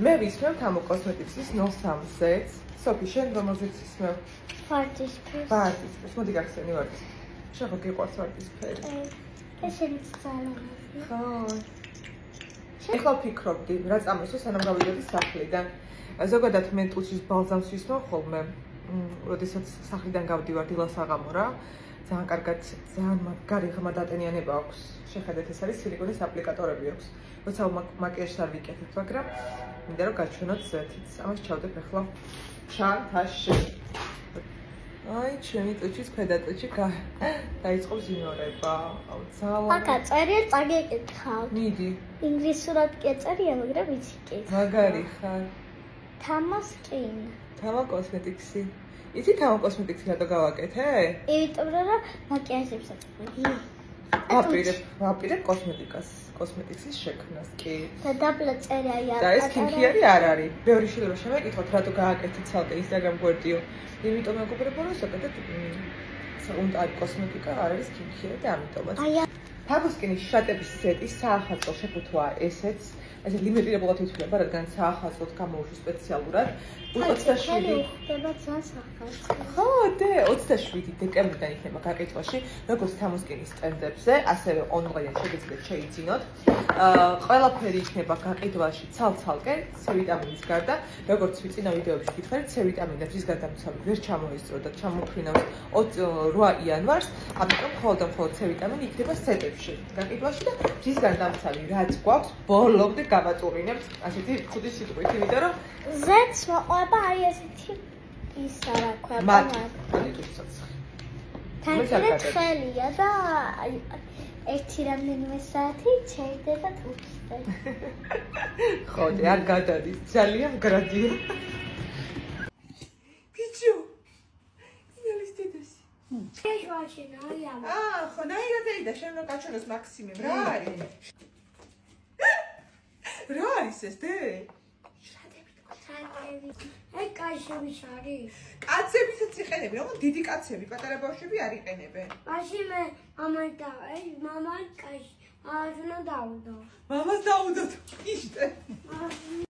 მე ვისმევ თამო კოსმეტიკსის 03-ზეც. სოფი, შენ რომელზეც ისმევ? ვარდისფერს. ვარდისფერს. მოდი გახსენი ვარდისფერს. შენ ხო გიყვარს ვარდისფერი? ესენიც ძალიანია. ხო. ეხლა ვფიქრობდი, რა წამოსო სანამ გავიდოდი სახლიდან. ზოგადად მე ტუჩის ბალზამს ვისმევ ხოლმე. როდესაც სახლიდან გავდივარ დილას-აღამო რა. ძალიან კარგად, ძალიან მაგარი ღრმა დატენიანება აქვს. შეხედეთ, ეს არის სილიკონის აპლიკატორები აქვს. როცა მაკიაჟს არ ვიკეთებ, მაგრამ მინდა რომ გაჩვენოთ ზეთით. ამას ჩავდებ ახლა ჩანთაში. აი, ჩემი ტუჩის ქვედა ტუჩი დაიწყო ზინორება. ძალიან. აკა წერია წაგეკითხავ. მიდი. ინგლისურად კი წერია, მაგრამ ვიცი კი. მაგარი ხარ. თამასკინ. თამა კოსმეტიქსი. იცი თამა კოსმეტიქსი რატო გავაკეთე? იმიტომ რომ მაკიაჟებს აწყვეტი. ვაპირებ კოსმეტიქსის შექმნას კი. და დაბლა წერია აი და ეს სკინქიარი არ არის. ბევრი შეიძლება რომ შემეკითხოთ, რატო გააკეთეთ ცალკე Instagram გვერდიო. იმიტომ მეგობრებო, რომ საკეთეთ საკუთარი კოსმეტიკა არ არის სკინქიარი და ამიტომაც. ფაგუსკინის შატების სეტი საახალწლო შეფუთვა ესეც. ეს ლიმიტირებულად ითვლება, რადგან საახალწლოდ გამოუშვა სპეციალურად. 27 ხდება ძალიან საახალწლო. ხო, 27 დეკემბრიდან იქნება გაკეთვაში, როგორც თამოსკინის სტენდებზე, ასევე ონლაინ შეგიძლიათ შეიძინოთ. ყველაფერი იქნება გაკეთვაში ცალ-ცალკე, C ვიტამინის გარდა, როგორც ვიწინა ვიდეოებში გითხარით, C ვიტამინების გადამცავი ვერ ჩამოესწრო და ჩამოფრინავს 8 იანვარს, ამიტომ მხოლოდ C ვიტამინი იქნება სეტებში გაკეთვაში და მზის გადამცავი რაც გვაქვს, ბოლომდე გავაწურინებთ, ასეთი ხუთი სიტყვით, იმიტომ რომ ზეთს მოყვება აი ესეთი ის რა ქვია, თანხმად თხელია და ერთი რამდენიმე საათი ჩერდება ტუჩზე. ხო, არ გადადის, ძალიან მგრადია. ბიჭო, ინალის დედასი. ეს ვაშინა აი ამ. ხო, ნაირადეიდა, შენ რომ გაჩვენოს მაქსიმემ, რა არის? რა არის ეს დე? აი კაცები არის. კაცებისაც იყენებენ, მაგრამ დიდი კაცები, პატარა ბავშვები არ იყენებენ. მაშინ მე მამაი და აი მამაი კაცი, აჟნა დაუდო. მამას დაუდო, იშტე.